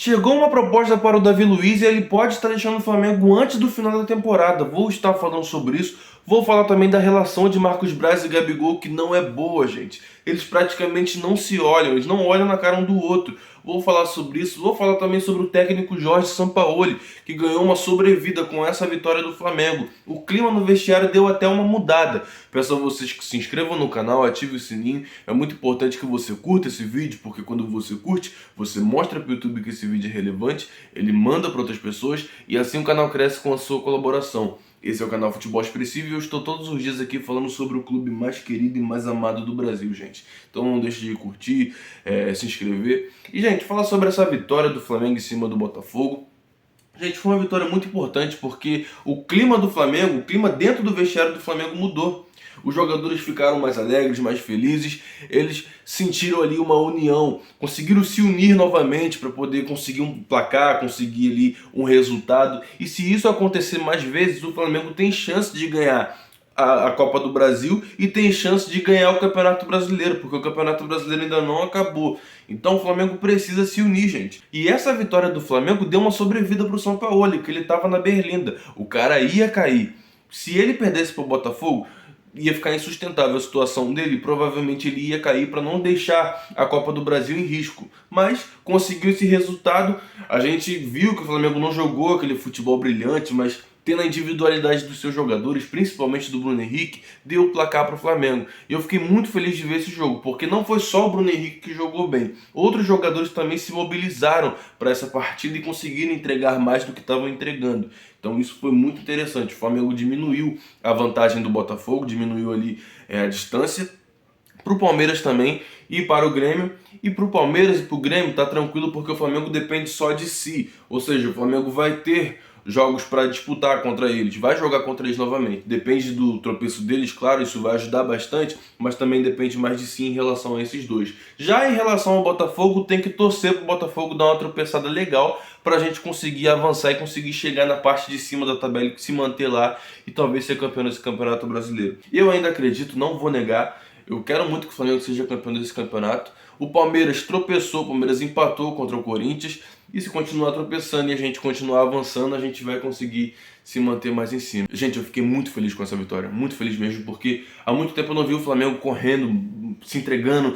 Chegou uma proposta para o Davi Luiz e ele pode estar deixando o Flamengo antes do final da temporada. Vou estar falando sobre isso. Vou falar também da relação de Marcos Braz e Gabigol, que não é boa, gente. Eles praticamente não se olham, eles não olham na cara um do outro. Vou falar sobre isso. Vou falar também sobre o técnico Jorge Sampaoli, que ganhou uma sobrevida com essa vitória do Flamengo. O clima no vestiário deu até uma mudada. Peço a vocês que se inscrevam no canal, ative o sininho. É muito importante que você curta esse vídeo, porque quando você curte, você mostra para o YouTube que esse vídeo é relevante, ele manda para outras pessoas e assim o canal cresce com a sua colaboração. Esse é o canal Futebol Expressivo e eu estou todos os dias aqui falando sobre o clube mais querido e mais amado do Brasil, gente. Então não deixe de curtir, se inscrever. E, gente, falar sobre essa vitória do Flamengo em cima do Botafogo. Gente, foi uma vitória muito importante porque o clima do Flamengo, o clima dentro do vestiário do Flamengo mudou. Os jogadores ficaram mais alegres, mais felizes, eles sentiram ali uma união, conseguiram se unir novamente para poder conseguir um placar, conseguir ali um resultado. E se isso acontecer mais vezes, o Flamengo tem chance de ganhar a Copa do Brasil e tem chance de ganhar o Campeonato Brasileiro, porque o Campeonato Brasileiro ainda não acabou. Então o Flamengo precisa se unir, gente. E essa vitória do Flamengo deu uma sobrevida para o Sampaoli, que ele estava na berlinda. O cara ia cair. Se ele perdesse para o Botafogo, ia ficar insustentável a situação dele, provavelmente ele ia cair para não deixar a Copa do Brasil em risco. Mas conseguiu esse resultado, a gente viu que o Flamengo não jogou aquele futebol brilhante, mas tendo a individualidade dos seus jogadores, principalmente do Bruno Henrique, deu o placar para o Flamengo. E eu fiquei muito feliz de ver esse jogo, porque não foi só o Bruno Henrique que jogou bem. Outros jogadores também se mobilizaram para essa partida e conseguiram entregar mais do que estavam entregando. Então isso foi muito interessante. O Flamengo diminuiu a vantagem do Botafogo, diminuiu ali a distância. Para o Palmeiras também e para o Grêmio. E para o Palmeiras e para o Grêmio tá tranquilo porque o Flamengo depende só de si. Ou seja, o Flamengo vai ter jogos para disputar contra eles, vai jogar contra eles novamente. Depende do tropeço deles, claro, isso vai ajudar bastante, mas também depende mais de si em relação a esses dois. Já em relação ao Botafogo, tem que torcer para o Botafogo dar uma tropeçada legal para a gente conseguir avançar e conseguir chegar na parte de cima da tabela e se manter lá e talvez ser campeão desse Campeonato Brasileiro. Eu ainda acredito, não vou negar, eu quero muito que o Flamengo seja campeão desse campeonato. O Palmeiras tropeçou, o Palmeiras empatou contra o Corinthians. E se continuar tropeçando e a gente continuar avançando, a gente vai conseguir se manter mais em cima. Gente, eu fiquei muito feliz com essa vitória, muito feliz mesmo, porque há muito tempo eu não vi o Flamengo correndo, se entregando,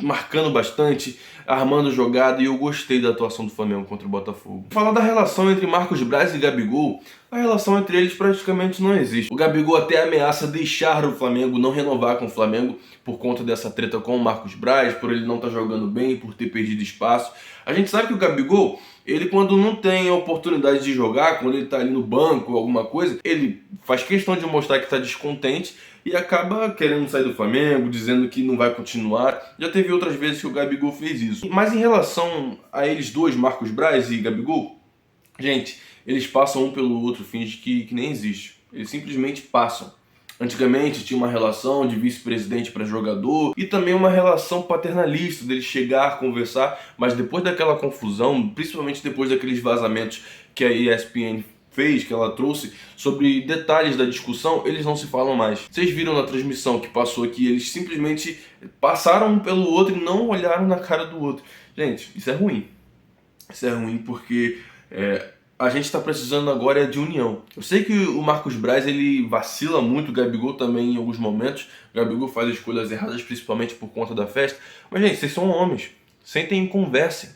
marcando bastante, armando jogada, e eu gostei da atuação do Flamengo contra o Botafogo. Falar da relação entre Marcos Braz e Gabigol, a relação entre eles praticamente não existe. O Gabigol até ameaça deixar o Flamengo, não renovar com o Flamengo por conta dessa treta com o Marcos Braz, por ele não estar jogando bem, por ter perdido espaço. A gente sabe que o Gabigol, ele quando não tem a oportunidade de jogar, quando ele está ali no banco ou alguma coisa, ele faz questão de mostrar que está descontente e acaba querendo sair do Flamengo, dizendo que não vai continuar. Já teve outras vezes que o Gabigol fez isso. Mas em relação a eles dois, Marcos Braz e Gabigol, gente, eles passam um pelo outro, fingem que nem existe. Eles simplesmente passam. Antigamente tinha uma relação de vice-presidente para jogador e também uma relação paternalista, dele chegar, conversar, mas depois daquela confusão, principalmente depois daqueles vazamentos que a ESPN fez, que ela trouxe, sobre detalhes da discussão, eles não se falam mais. Vocês viram na transmissão que passou aqui, eles simplesmente passaram um pelo outro e não olharam na cara do outro. Gente, isso é ruim. Isso é ruim porque a gente está precisando agora de união. Eu sei que o Marcos Braz ele vacila muito, o Gabigol também em alguns momentos. O Gabigol faz escolhas erradas, principalmente por conta da festa. Mas, gente, vocês são homens. Sentem e conversem.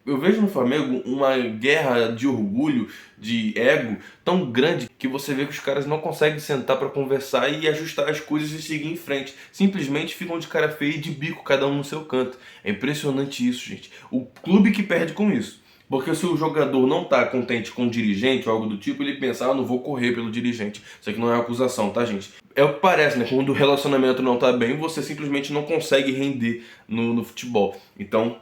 Eu vejo no Flamengo uma guerra de orgulho, de ego tão grande que você vê que os caras não conseguem sentar para conversar e ajustar as coisas e seguir em frente. Simplesmente ficam de cara feia e de bico, cada um no seu canto. É impressionante isso, gente. O clube que perde com isso. Porque se o jogador não está contente com o dirigente ou algo do tipo, ele pensa, não vou correr pelo dirigente. Isso aqui não é acusação, tá, gente? É o que parece, né? Quando o relacionamento não está bem, você simplesmente não consegue render no futebol. Então,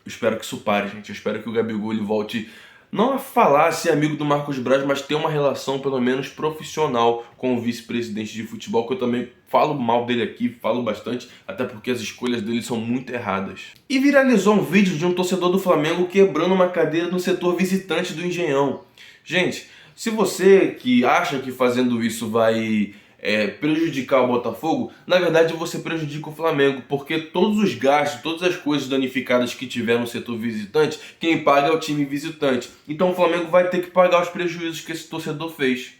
eu espero que isso pare, gente. Eu espero que o Gabigol ele volte não a falar, ser amigo do Marcos Braz, mas ter uma relação pelo menos profissional com o vice-presidente de futebol, que eu também falo mal dele aqui, falo bastante, até porque as escolhas dele são muito erradas. E viralizou um vídeo de um torcedor do Flamengo quebrando uma cadeira no setor visitante do Engenhão. Gente, se você que acha que fazendo isso vai prejudicar o Botafogo, na verdade você prejudica o Flamengo, porque todos os gastos, todas as coisas danificadas que tiver no setor visitante, quem paga é o time visitante. Então o Flamengo vai ter que pagar os prejuízos que esse torcedor fez.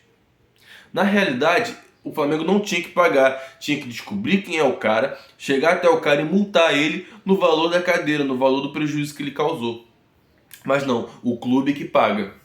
Na realidade, o Flamengo não tinha que pagar, tinha que descobrir quem é o cara, chegar até o cara e multar ele no valor da cadeira, no valor do prejuízo que ele causou. Mas não, o clube que paga.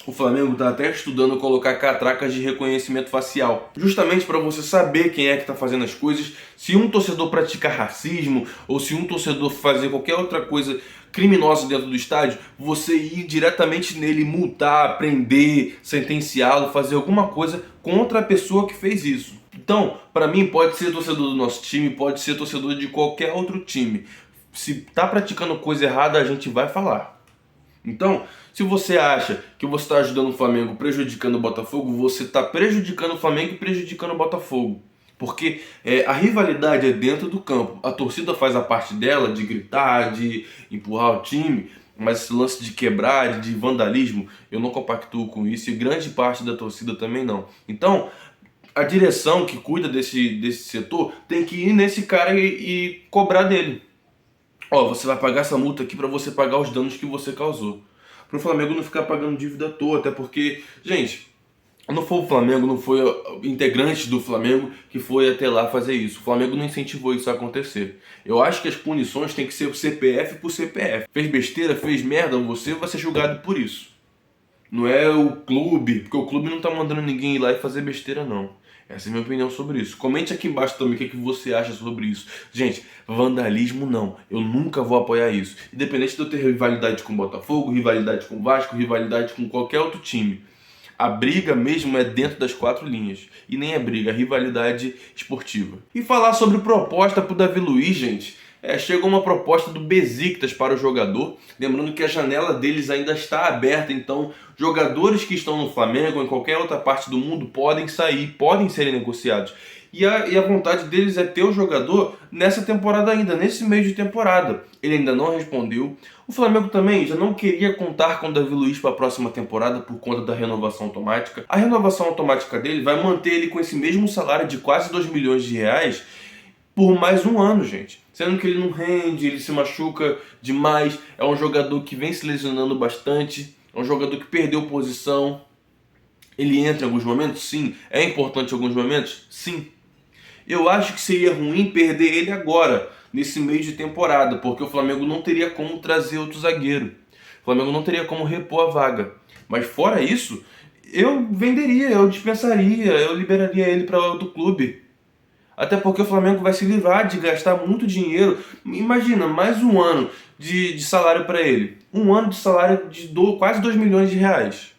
O Flamengo está até estudando colocar catracas de reconhecimento facial, justamente para você saber quem é que está fazendo as coisas. Se um torcedor praticar racismo ou se um torcedor fazer qualquer outra coisa criminosa dentro do estádio, você ir diretamente nele, multar, prender, sentenciá-lo, fazer alguma coisa contra a pessoa que fez isso. Então, para mim, pode ser torcedor do nosso time, pode ser torcedor de qualquer outro time. Se está praticando coisa errada, a gente vai falar. Então, se você acha que você está ajudando o Flamengo prejudicando o Botafogo, você está prejudicando o Flamengo e prejudicando o Botafogo. Porque a rivalidade é dentro do campo. A torcida faz a parte dela de gritar, de empurrar o time, mas esse lance de quebrar, de vandalismo, eu não compactuo com isso e grande parte da torcida também não. Então, a direção que cuida desse setor tem que ir nesse cara e cobrar dele. Ó, você vai pagar essa multa aqui para você pagar os danos que você causou. Para o Flamengo não ficar pagando dívida à toa, até porque, gente, não foi o Flamengo, não foi integrante do Flamengo que foi até lá fazer isso. O Flamengo não incentivou isso a acontecer. Eu acho que as punições têm que ser CPF por CPF. Fez besteira, fez merda, você vai ser julgado por isso. Não é o clube, porque o clube não tá mandando ninguém ir lá e fazer besteira não. Essa é a minha opinião sobre isso. Comente aqui embaixo também o que você acha sobre isso. Gente, vandalismo não. Eu nunca vou apoiar isso. Independente de eu ter rivalidade com o Botafogo, rivalidade com o Vasco, rivalidade com qualquer outro time. A briga mesmo é dentro das 4 linhas. E nem é briga, é rivalidade esportiva. E falar sobre proposta pro Davi Luiz, gente. Chegou uma proposta do Besiktas para o jogador, lembrando que a janela deles ainda está aberta, então jogadores que estão no Flamengo ou em qualquer outra parte do mundo podem sair, podem serem negociados. E a vontade deles é ter o jogador nessa temporada ainda, nesse meio de temporada. Ele ainda não respondeu. O Flamengo também já não queria contar com o Davi Luiz para a próxima temporada por conta da renovação automática. A renovação automática dele vai manter ele com esse mesmo salário de quase 2 milhões de reais por mais um ano, gente. Sendo que ele não rende, ele se machuca demais, é um jogador que vem se lesionando bastante, é um jogador que perdeu posição. Ele entra em alguns momentos? Sim. É importante em alguns momentos? Sim. Eu acho que seria ruim perder ele agora, nesse meio de temporada, porque o Flamengo não teria como trazer outro zagueiro. O Flamengo não teria como repor a vaga. Mas fora isso, eu venderia, eu dispensaria, eu liberaria ele para outro clube. Até porque o Flamengo vai se livrar de gastar muito dinheiro. Imagina, mais um ano de salário para ele. Um ano de salário de quase 2 milhões de reais.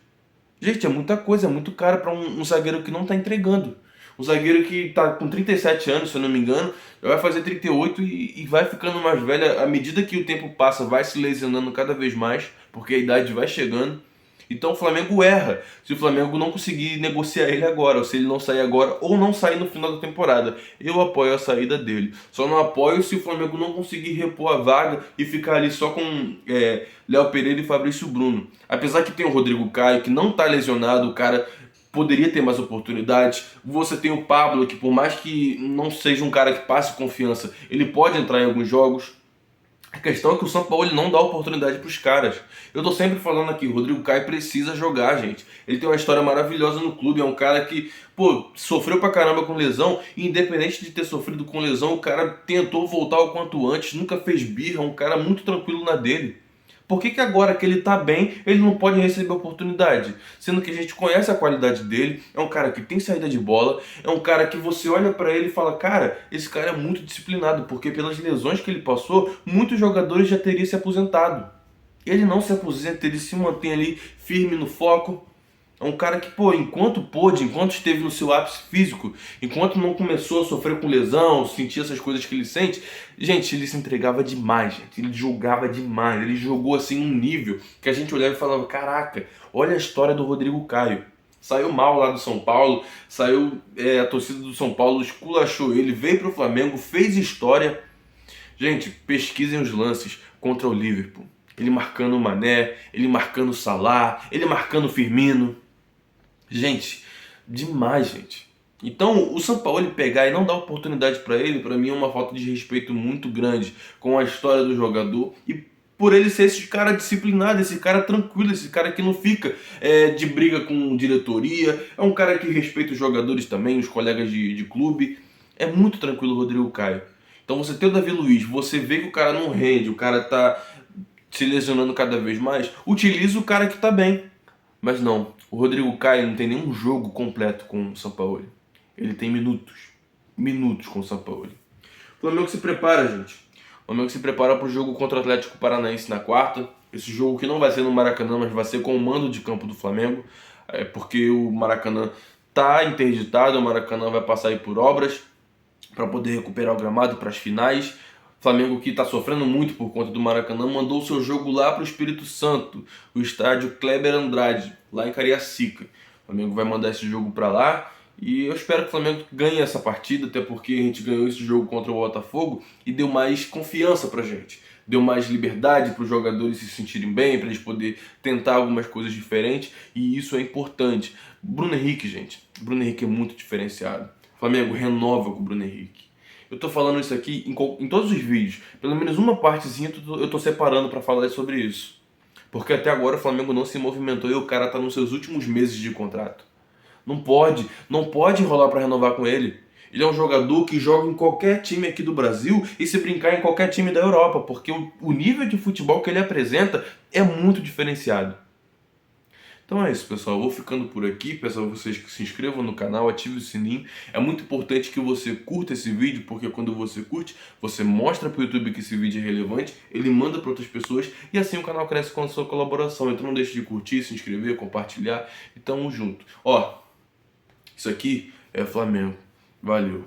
Gente, é muita coisa, é muito caro para um zagueiro que não está entregando. Um zagueiro que está com 37 anos, se eu não me engano, já vai fazer 38 e vai ficando mais velho. À medida que o tempo passa, vai se lesionando cada vez mais, porque a idade vai chegando. Então o Flamengo erra se o Flamengo não conseguir negociar ele agora, ou se ele não sair agora, ou não sair no final da temporada. Eu apoio a saída dele. Só não apoio se o Flamengo não conseguir repor a vaga e ficar ali só com Léo Pereira e Fabrício Bruno. Apesar que tem o Rodrigo Caio, que não está lesionado, o cara poderia ter mais oportunidades. Você tem o Pablo, que por mais que não seja um cara que passe confiança, ele pode entrar em alguns jogos. A questão é que o São Paulo não dá oportunidade para os caras. Eu tô sempre falando aqui, o Rodrigo Caio precisa jogar, gente. Ele tem uma história maravilhosa no clube, é um cara que, sofreu pra caramba com lesão, e independente de ter sofrido com lesão, o cara tentou voltar o quanto antes, nunca fez birra, é um cara muito tranquilo na dele. Por que agora que ele tá bem, ele não pode receber oportunidade? Sendo que a gente conhece a qualidade dele, é um cara que tem saída de bola, é um cara que você olha pra ele e fala, cara, esse cara é muito disciplinado, porque pelas lesões que ele passou, muitos jogadores já teriam se aposentado. Ele não se aposenta, ele se mantém ali firme no foco. É um cara que, enquanto esteve no seu ápice físico, enquanto não começou a sofrer com lesão, sentir essas coisas que ele sente, gente, ele se entregava demais, gente. Ele jogava demais, ele jogou assim um nível que a gente olhava e falava, caraca, olha a história do Rodrigo Caio. Saiu mal lá do São Paulo, a torcida do São Paulo esculachou ele, veio pro Flamengo, fez história. Gente, pesquisem os lances contra o Liverpool. Ele marcando o Mané, ele marcando o Salah, ele marcando o Firmino. Gente, demais, gente. Então, o Sampaoli pegar e não dar oportunidade para ele, para mim é uma falta de respeito muito grande com a história do jogador e por ele ser esse cara disciplinado, esse cara tranquilo, esse cara que não fica de briga com diretoria, é um cara que respeita os jogadores também, os colegas de clube. É muito tranquilo o Rodrigo Caio. Então você tem o Davi Luiz, você vê que o cara não rende, o cara tá se lesionando cada vez mais, utiliza o cara que tá bem. Mas não, o Rodrigo Caio não tem nenhum jogo completo com o Sampaoli. Ele tem minutos. Minutos com o Sampaoli. O Flamengo se prepara, gente. O Flamengo se prepara para o jogo contra o Atlético Paranaense na quarta. Esse jogo que não vai ser no Maracanã, mas vai ser com o mando de campo do Flamengo. Porque o Maracanã tá interditado, o Maracanã vai passar aí por obras para poder recuperar o gramado para as finais. O Flamengo, que está sofrendo muito por conta do Maracanã, mandou o seu jogo lá para o Espírito Santo, o estádio Kleber Andrade, lá em Cariacica. O Flamengo vai mandar esse jogo para lá e eu espero que o Flamengo ganhe essa partida, até porque a gente ganhou esse jogo contra o Botafogo e deu mais confiança pra gente. Deu mais liberdade para os jogadores se sentirem bem, para eles poderem tentar algumas coisas diferentes e isso é importante. Bruno Henrique, gente. Bruno Henrique é muito diferenciado. O Flamengo renova com o Bruno Henrique. Eu tô falando isso aqui em todos os vídeos. Pelo menos uma partezinha eu tô separando para falar sobre isso. Porque até agora o Flamengo não se movimentou e o cara tá nos seus últimos meses de contrato. Não pode rolar para renovar com ele. Ele é um jogador que joga em qualquer time aqui do Brasil e se brincar em qualquer time da Europa, porque o nível de futebol que ele apresenta é muito diferenciado. Então é isso, pessoal. Eu vou ficando por aqui. Peço a vocês que se inscrevam no canal, ative o sininho. É muito importante que você curta esse vídeo, porque quando você curte, você mostra para o YouTube que esse vídeo é relevante, ele manda para outras pessoas e assim o canal cresce com a sua colaboração. Então não deixe de curtir, se inscrever, compartilhar e tamo junto. Ó, isso aqui é Flamengo. Valeu.